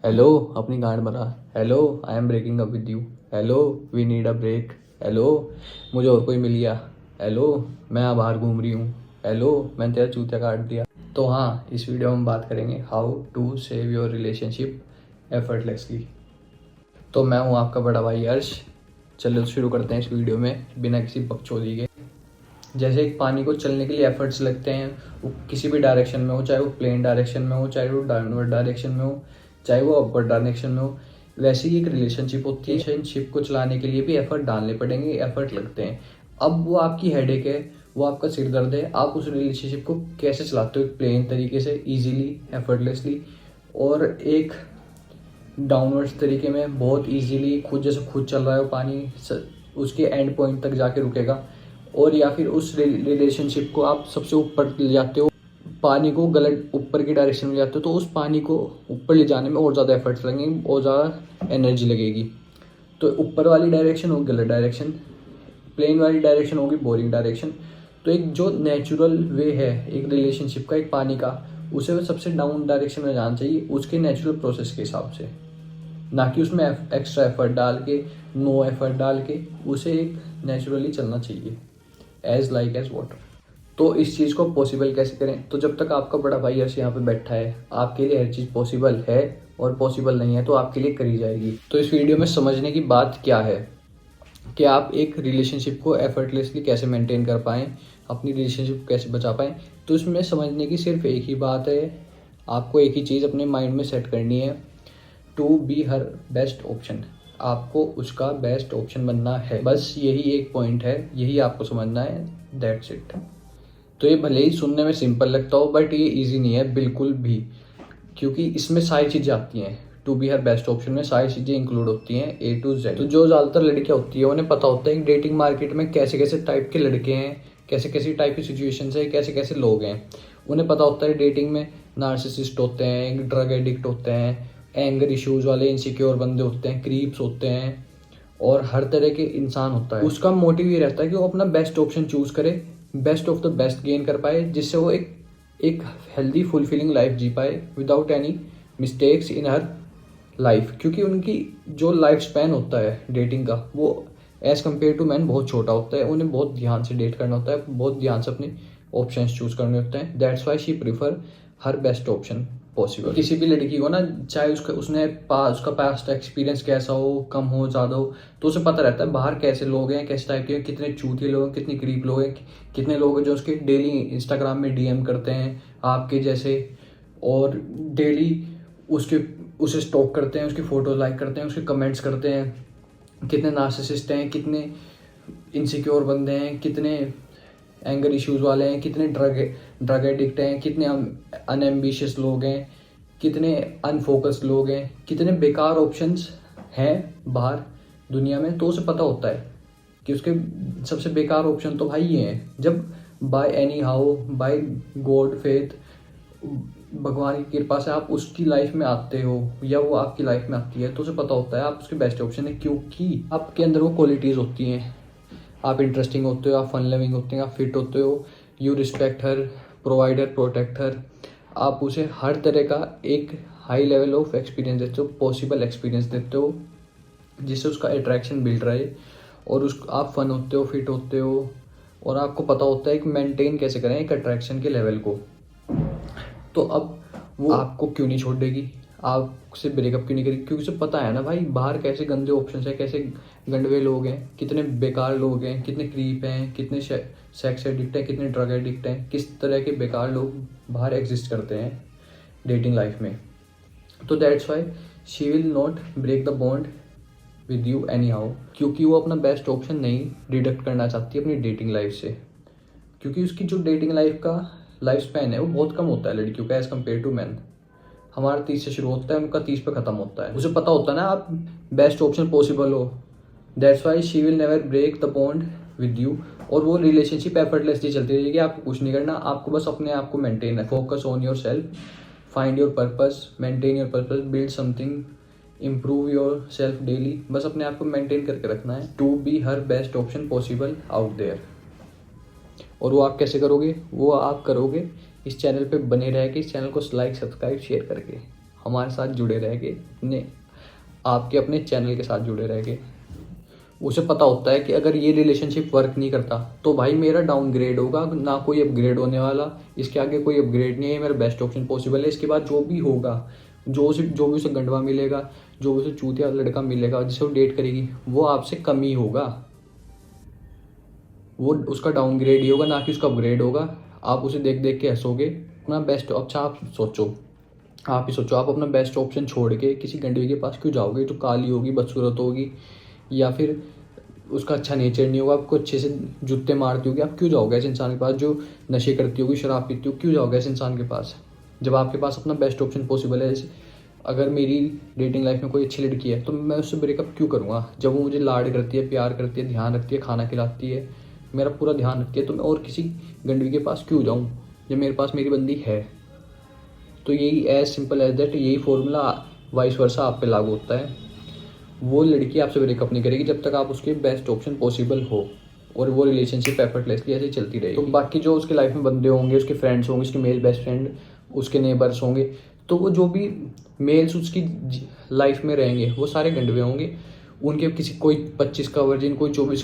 Hello अपनी गांड भरा। Hello I am breaking up with you. Hello we need a break. Hello मुझे और कोई मिल गया। हेलो मैं यहाँ बाहर घूम रही हूँ। हेलो मैंने तेरा चूतिया काट दिया। तो हाँ, इस वीडियो में हम बात करेंगे how to save your relationship effortlessly. तो मैं हूँ आपका बड़ा भाई हर्ष। चलो शुरू करते हैं इस वीडियो में बिना किसी बकचोदी के। जैसे एक पानी को चलने के लिए एफर्ट्स लगते हैं, वो किसी भी डायरेक्शन में हो, चाहे वो प्लेन डायरेक्शन में हो, चाहे वो डाउनवर्ड डायरेक्शन में हो, चाहे वो अपवर्ड डायरेक्शन में हो, वैसे ही एक रिलेशनशिप होती है। रिलेशनशिप को चलाने के लिए भी एफर्ट डालने पड़ेंगे, एफर्ट लगते हैं। अब वो आपकी हेडेक है, वो आपका सिर दर्द है, आप उस रिलेशनशिप को कैसे चलाते हो एक प्लेन तरीके से, ईजिली, एफर्टलेसली, और एक डाउनवर्ड्स तरीके में बहुत ईजिली, खुद जैसे खुद चल रहा है वो पानी उसके एंड पॉइंट तक जाके रुकेगा। और या फिर उस रिलेशनशिप को आप सबसे ऊपर ले जाते हो, पानी को गलत ऊपर की डायरेक्शन में जाते हो, तो उस पानी को ऊपर ले जाने में और ज़्यादा एफर्ट्स लगेंगे, और ज़्यादा एनर्जी लगेगी। तो ऊपर वाली डायरेक्शन होगी गलत डायरेक्शन, प्लेन वाली डायरेक्शन होगी बोरिंग डायरेक्शन। तो एक जो नेचुरल वे है एक रिलेशनशिप का, एक पानी का, उसे सबसे डाउन डायरेक्शन में जाना चाहिए उसके नेचुरल प्रोसेस के हिसाब से, ना कि उसमें एक्स्ट्रा एफर्ट डाल के, नो एफर्ट डाल के। उसे एक नेचुरली चलना चाहिए, एज लाइक एज वाटर। तो इस चीज़ को पॉसिबल कैसे करें? तो जब तक आपका बड़ा भाई यश यहाँ पे बैठा है, आपके लिए हर चीज़ पॉसिबल है, और पॉसिबल नहीं है तो आपके लिए करी जाएगी। तो इस वीडियो में समझने की बात क्या है कि आप एक रिलेशनशिप को एफर्टलेसली कैसे मेंटेन कर पाएँ, अपनी रिलेशनशिप को कैसे बचा पाएँ। तो इसमें समझने की सिर्फ एक ही बात है, आपको एक ही चीज़ अपने माइंड में सेट करनी है, to be her best option. आपको उसका बेस्ट ऑप्शन बनना है, बस यही एक पॉइंट है, यही आपको समझना है, दैट्स इट। तो ये भले ही सुनने में सिंपल लगता हो, बट ये इजी नहीं है बिल्कुल भी, क्योंकि इसमें सारी चीज़ें आती हैं। To be her best option में सारी चीज़ें इंक्लूड होती हैं, ए टू जेड। तो जो ज़्यादातर लड़कियाँ होती है उन्हें पता होता है कि डेटिंग मार्केट में कैसे कैसे टाइप के लड़के हैं, कैसे कैसे टाइप की सिचुएशन है, कैसे कैसे लोग हैं। उन्हें पता होता है डेटिंग में नार्सिसिस्ट होते हैं, ड्रग एडिक्ट होते हैं, एंगर इश्यूज वाले इनसिक्योर बंदे होते हैं, क्रीप्स होते हैं, और हर तरह के इंसान होता है। उसका मोटिव ये रहता है कि वो अपना बेस्ट ऑप्शन चूज करे, best of the best gain कर पाए, जिससे वो एक हेल्दी फुलफिलिंग लाइफ जी पाए without any mistakes in her life. क्योंकि उनकी जो लाइफ स्पैन होता है डेटिंग का, वो एज कम्पेयर टू मैन बहुत छोटा होता है। उन्हें बहुत ध्यान से डेट करना होता है, बहुत ध्यान से अपने ऑप्शंस चूज करने होते हैं। That's why she prefer her best option possible. किसी भी लड़की को ना, चाहे उसका पास्ट एक्सपीरियंस कैसा हो, कम हो, ज़्यादा हो, तो उसे पता रहता है बाहर कैसे लोग हैं, कैसे टाइप के, कितने चूतिए लोग हैं, कितने क्रीप लोग हैं, कितने लोग हैं जो उसके डेली इंस्टाग्राम में डीएम करते हैं आपके जैसे, और डेली उसे स्टॉक करते हैं, उसकी फ़ोटो लाइक करते हैं, उसके कमेंट्स करते हैं। कितने नार्सिसिस्ट हैं, कितने इनसिक्योर बंदे हैं, कितने एंगर इश्यूज वाले हैं, कितने ड्रग एडिक्ट हैं, कितने अनएम्बिशियस लोग हैं, कितने अनफोकस्ड लोग हैं, कितने बेकार ऑप्शंस हैं बाहर दुनिया में। तो उसे पता होता है कि उसके सबसे बेकार ऑप्शन तो भाई ये हैं। जब by anyhow, by God faith, भगवान की कृपा से आप उसकी लाइफ में आते हो, या वो आपकी लाइफ में आती है, तो उसे पता होता है आप उसके बेस्ट ऑप्शन है, क्योंकि आपके अंदर वो क्वालिटीज़ होती हैं। आप इंटरेस्टिंग होते हो, आप फन लविंग होते हैं, आप फिट होते हो, you respect her, provide her, protect हर। आप उसे हर तरह का एक हाई लेवल ऑफ एक्सपीरियंस देते हो, पॉसिबल एक्सपीरियंस देते हो, जिससे उसका अट्रैक्शन बिल्ड रहे। और आप फन होते हो, फिट होते हो, और आपको पता होता है कि मेंटेन कैसे करें एक अट्रैक्शन के लेवल को। तो अब वो आपको क्यों नहीं छोड़ देगी, आपसे ब्रेकअप क्यों नहीं करेगी? क्योंकि उसे पता है ना भाई बाहर कैसे गंदे ऑप्शन है, कैसे गंदवे लोग हैं, कितने बेकार लोग हैं, कितने क्रीप हैं, कितने सेक्स एडिक्ट हैं, कितने ड्रग एडिक्ट हैं, किस तरह के बेकार लोग बाहर एग्जिस्ट करते हैं डेटिंग लाइफ में। तो that's why she will not break the bond with you anyhow, क्योंकि वो अपना बेस्ट ऑप्शन नहीं डिडक्ट करना चाहती अपनी डेटिंग लाइफ से। क्योंकि उसकी जो डेटिंग लाइफ का लाइफ स्पैन है वो बहुत कम होता है लड़कियों का एज कम्पेयर टू मैन। हमारा 30 से शुरू होता है, उनका 30 पे खत्म होता है। उसे पता होता है ना आप बेस्ट ऑप्शन पॉसिबल हो। That's why she will never break the bond with you. और वो रिलेशनशिप एफर्टलेसली चलती रहेगी, आपको कुछ नहीं करना, आपको बस अपने आप को मेंटेन है। Focus on yourself, find your purpose, maintain your purpose, build something, improve yourself daily. बस अपने आप को मेंटेन करके रखना है, to be her best option possible out there. और वो आप कैसे करोगे? वो आप करोगे इस चैनल पे बने रह के, इस चैनल को लाइक, सब्सक्राइब, शेयर करके। हमारे साथ जुड़े रह के, अपने आपके अपने चैनल के साथ जुड़े रह के। उसे पता होता है कि अगर ये रिलेशनशिप वर्क नहीं करता तो भाई मेरा डाउनग्रेड होगा, ना कोई अपग्रेड होने वाला, इसके आगे कोई अपग्रेड नहीं है, मेरा बेस्ट ऑप्शन पॉसिबल है। इसके बाद जो भी होगा, जो भी उसे गंडवा मिलेगा, जो भी उसे चूतिया लड़का मिलेगा जिसे वो डेट करेगी, वो आपसे कम ही होगा, वो उसका डाउनग्रेड ही होगा, ना कि उसका अपग्रेड होगा। आप उसे देख देख के हंसोगे। अपना बेस्ट, अच्छा आप ही सोचो, आप अपना बेस्ट ऑप्शन छोड़ के किसी गंडवी के पास क्यों जाओगे जो काली होगी, बदसूरत होगी, या फिर उसका अच्छा नेचर नहीं होगा, आपको अच्छे से जूते मारती होगी? आप क्यों जाओगे ऐसे इंसान के पास जो नशे करती होगी, शराब पीती होगी? क्यों जाओगे ऐसे इंसान के पास जब आपके पास अपना बेस्ट ऑप्शन पॉसिबल है? जैसे अगर मेरी डेटिंग लाइफ में कोई अच्छी लड़की है तो मैं उससे ब्रेकअप क्यों करूँगा? जब वो मुझे लाड करती है, प्यार करती है, ध्यान रखती है, खाना खिलाती है, मेरा पूरा ध्यान रखती है, तो मैं और किसी गंडवी के पास क्यों जाऊँ जब मेरे पास मेरी बंदी है? तो यही एज सिंपल एज दैट, यही फॉर्मूला वाइस वर्सा आप पे लागू होता है। वो लड़की आपसे ब्रेकअप नहीं करेगी जब तक आप उसके बेस्ट ऑप्शन पॉसिबल हो, और वो रिलेशनशिप एफर्टलेसली ऐसे चलती रहेगी। तो बाकी जो उसके लाइफ में बंदे होंगे, उसके फ्रेंड्स होंगे, उसके मेल बेस्ट फ्रेंड, उसके नेबर्स होंगे, तो वो जो भी मेल्स उसकी लाइफ में रहेंगे वो सारे गंडवे होंगे। उनके किसी, कोई 25 का वर्जिन, कोई 24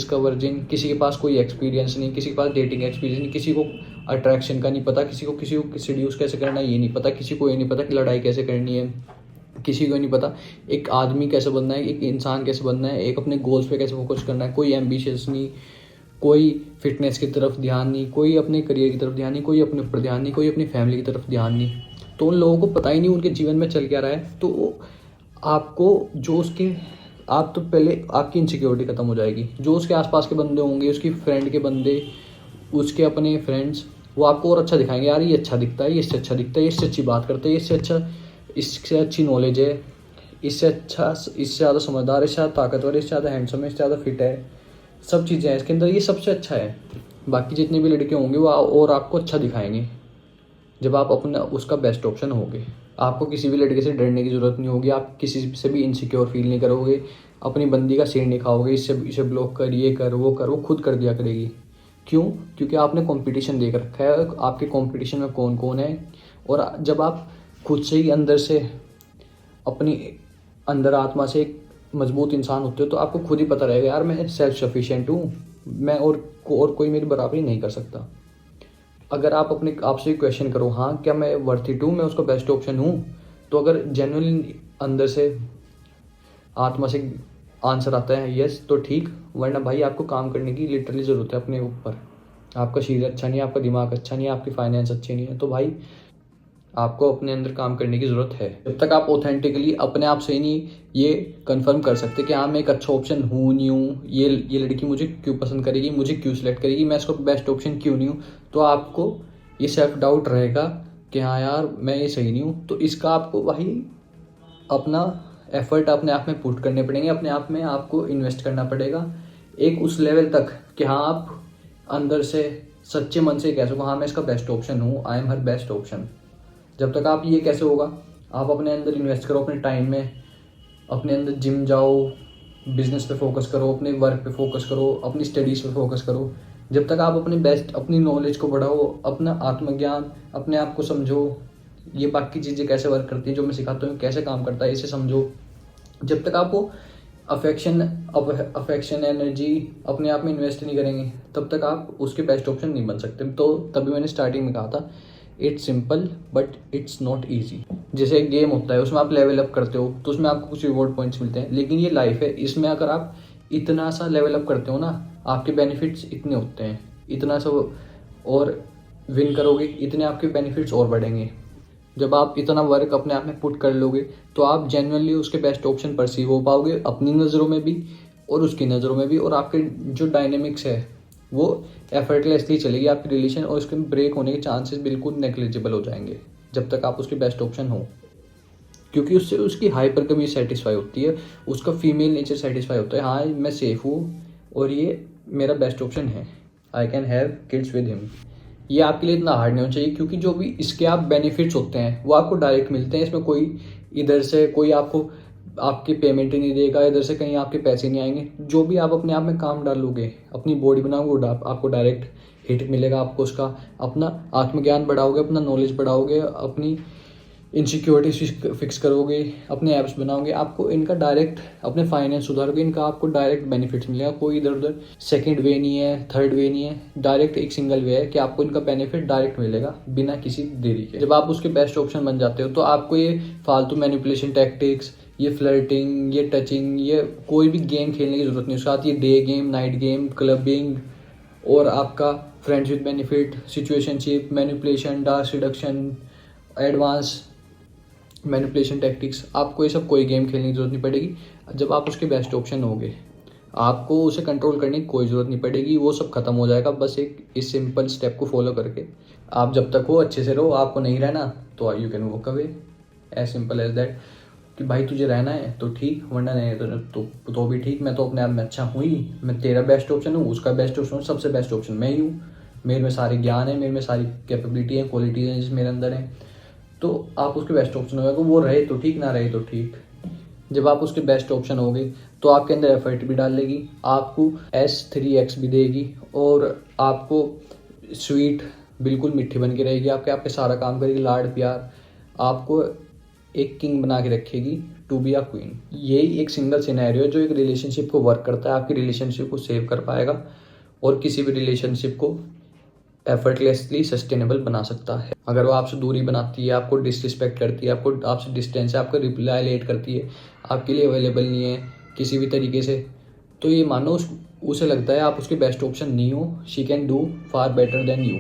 का वर्जिन, किसी के पास कोई एक्सपीरियंस नहीं, किसी के पास डेटिंग एक्सपीरियंस नहीं, किसी को अट्रैक्शन का नहीं पता, किसी को सीड्यूस कैसे करना है ये नहीं पता, किसी को ये नहीं पता कि लड़ाई कैसे करनी है, किसी को नहीं पता एक आदमी कैसे बनना है, एक इंसान कैसे बनना है, एक अपने गोल्स पे कैसे फोकस करना है। कोई एम्बिशियस नहीं, कोई फिटनेस की तरफ ध्यान नहीं, कोई अपने करियर की तरफ ध्यान नहीं, कोई अपने ऊपर ध्यान नहीं, कोई अपनी फैमिली की तरफ ध्यान नहीं। तो उन लोगों को पता ही नहीं उनके जीवन में चल क्या रहा है। तो आपको जो उसके, आप तो पहले आपकी इनसिक्योरिटी खत्म हो जाएगी। जो उसके आसपास के बंदे होंगे, उसकी फ्रेंड के बंदे, उसके अपने फ्रेंड्स, वो आपको और अच्छा दिखाएंगे, यार ये अच्छा दिखता है, ये इससे अच्छा दिखता है, ये इससे अच्छी बात करता है, इससे अच्छी नॉलेज है, इससे अच्छा, इससे ज़्यादा समझदार, इससे ज़्यादा ताकतवर, इससे ज़्यादा हैंडसम है, इससे ज़्यादा फिट है, सब चीज़ें हैं इसके अंदर, ये सबसे अच्छा है। बाकी जितने भी लड़के होंगे वो और आपको अच्छा दिखाएंगे जब आप अपना उसका बेस्ट ऑप्शन होगे। आपको किसी भी लड़के से डरने की ज़रूरत नहीं होगी, आप किसी से भी इनसिक्योर फील नहीं करोगे, अपनी बंदी का सिर नहीं खाओगे, इसे ब्लॉक कर, ये कर, वो खुद कर दिया करेगी। क्यों? क्योंकि आपने कंपटीशन देख रखा है, आपके कंपटीशन में कौन कौन है। और जब आप खुद से ही अंदर से, अपनी अंदर आत्मा से एक मजबूत इंसान होते हो, तो आपको खुद ही पता रहेगा, यार मैं सेल्फ सफिशिएंट हूँ, मैं और कोई मेरी बराबरी नहीं कर सकता। अगर आप अपने आप से क्वेश्चन करो, हाँ क्या मैं वर्थ इट हूँ, मैं उसका बेस्ट ऑप्शन हूँ, तो अगर जेन्युइनली अंदर से, आत्मा से आंसर आता है यस, तो ठीक, वरना भाई आपको काम करने की लिटरली ज़रूरत है अपने ऊपर। आपका शरीर अच्छा नहीं है, आपका दिमाग अच्छा नहीं है, आपकी फाइनेंस अच्छी नहीं है, तो भाई आपको अपने अंदर काम करने की ज़रूरत है। जब तक आप ऑथेंटिकली अपने आप से नहीं ये कंफर्म कर सकते कि हाँ मैं एक अच्छा ऑप्शन हूँ नहीं हूँ, ये लड़की मुझे क्यों पसंद करेगी, मुझे क्यों सिलेक्ट करेगी, मैं इसको बेस्ट ऑप्शन क्यों नहीं हूँ, तो आपको ये सेल्फ डाउट रहेगा कि हाँ यार मैं ये सही नहीं हूँ। तो इसका आपको भाई अपना एफर्ट अपने आप में पुट करने पड़ेंगे, अपने आप में आपको इन्वेस्ट करना पड़ेगा एक उस लेवल तक कि हाँ आप अंदर से सच्चे मन से कह सको, हाँ मैं इसका बेस्ट ऑप्शन हूँ, I am her best option. जब तक आप ये कैसे होगा, आप अपने अंदर इन्वेस्ट करो, अपने टाइम में, अपने अंदर जिम जाओ, बिजनेस पे फोकस करो, अपने वर्क पे फोकस करो, अपनी स्टडीज़ पे फोकस करो। जब तक आप अपने बेस्ट, अपनी नॉलेज को बढ़ाओ, अपना आत्मज्ञान, अपने आप को समझो, ये बाकी चीज़ें कैसे वर्क करती हैं जो मैं सिखाता हूँ, कैसे काम करता है, इसे समझो। जब तक आपको अफेक्शन एनर्जी अपने आप में इन्वेस्ट नहीं करेंगे, तब तक आप उसके बेस्ट ऑप्शन नहीं बन सकते। तो तभी मैंने स्टार्टिंग में कहा था, it's simple but it's not easy. जैसे एक गेम होता है, उसमें आप लेवल अप करते हो तो उसमें आपको कुछ रिवॉर्ड पॉइंट्स मिलते हैं, लेकिन ये लाइफ है, इसमें अगर आप इतना सा लेवल अप करते हो ना, आपके बेनिफिट्स इतने होते हैं, इतना सा और विन करोगे, इतने आपके बेनिफिट्स और बढ़ेंगे। जब आप इतना वर्क अपने आप में पुट कर लोगे तो आप जेन्युइनली उसके बेस्ट ऑप्शन परसीव हो पाओगे, अपनी नज़रों में भी और उसकी नज़रों में भी, और आपके जो डायनेमिक्स है वो एफर्टलेसली चलेगी आपकी रिलेशन, और उसके ब्रेक होने के चांसेस बिल्कुल नेग्लिजिबल हो जाएंगे जब तक आप उसके बेस्ट ऑप्शन हो। क्योंकि उससे उसकी हाइपर कमी सेटिस्फाई होती है, उसका फीमेल नेचर सेटिस्फाई होता है, हाँ मैं सेफ हूँ और ये मेरा बेस्ट ऑप्शन है, I can have kids with him. ये आपके लिए इतना हार्ड नहीं होना चाहिए, क्योंकि जो भी इसके आप बेनिफिट्स होते हैं वो आपको डायरेक्ट मिलते हैं। इसमें कोई इधर से कोई आपको आपकी पेमेंट ही नहीं देगा, इधर से कहीं आपके पैसे नहीं आएंगे। जो भी आप अपने आप में काम डालोगे, अपनी बॉडी बनाओगे, आपको डायरेक्ट हिट मिलेगा। आपको उसका अपना आत्मज्ञान बढ़ाओगे, अपना नॉलेज बढ़ाओगे, अपनी इनसिक्योरिटीज फिक्स करोगे, अपने ऐप्स बनाओगे, आपको इनका डायरेक्ट अपने फाइनेंस सुधारोगे, इनका आपको डायरेक्ट बेनिफिट्स मिलेगा। कोई इधर उधर सेकंड वे नहीं है, थर्ड वे नहीं है, डायरेक्ट एक सिंगल वे है कि आपको इनका बेनिफिट डायरेक्ट मिलेगा बिना किसी देरी के। जब आप उसके बेस्ट ऑप्शन बन जाते हो तो आपको ये फालतू मैनिपुलेशन टैक्टिक्स, ये फ्लर्टिंग, ये टचिंग, ये कोई भी गेम खेलने की जरूरत नहीं। उसके साथ ये day game, night game, clubbing और आपका friends with benefit, situationship, manipulation, dark reduction, advance manipulation tactics, आपको ये सब कोई गेम खेलने की जरूरत नहीं पड़ेगी। जब आप उसके बेस्ट ऑप्शन होगे आपको उसे कंट्रोल करने की कोई ज़रूरत नहीं पड़ेगी, वो सब खत्म हो जाएगा बस एक इस सिंपल स्टेप को फॉलो करके। आप जब तक हो अच्छे से रहो, आपको नहीं रहना तो you can walk away, as simple as that. कि भाई तुझे रहना है तो ठीक, वरना नहीं तो भी ठीक। मैं तो अपने आप में अच्छा हूँ ही, मैं तेरा बेस्ट ऑप्शन हूँ, उसका बेस्ट ऑप्शन हूँ, सबसे बेस्ट ऑप्शन मैं ही हूँ। मेरे में सारे ज्ञान है, मेरे में सारी कैपेबिलिटी है, क्वालिटीज हैं जिस मेरे अंदर हैं। तो आप उसके बेस्ट ऑप्शन होगा, वो रहे तो ठीक, ना रहे तो ठीक। जब आप उसके बेस्ट ऑप्शन होगे तो आपके अंदर एफर्ट भी डालेगी, आपको S3X भी देगी और आपको स्वीट बिल्कुल मिट्टी बन के रहेगी, आपके सारा काम करेगी, लाड प्यार, आपको एक किंग बना के रखेगी टू बी अ क्वीन। यही एक सिंगल सिनेरियो जो एक रिलेशनशिप को वर्क करता है, आपकी रिलेशनशिप को सेव कर पाएगा और किसी भी रिलेशनशिप को एफर्टलेसली सस्टेनेबल बना सकता है। अगर वो आपसे दूरी बनाती है, आपको डिसरिस्पेक्ट करती है, आपको आपसे डिस्टेंस है, आपका रिप्लाई लेट करती है, आपके लिए अवेलेबल नहीं है किसी भी तरीके से, तो ये मानो उसे लगता है आप उसके बेस्ट ऑप्शन नहीं हो। She can do far better than you.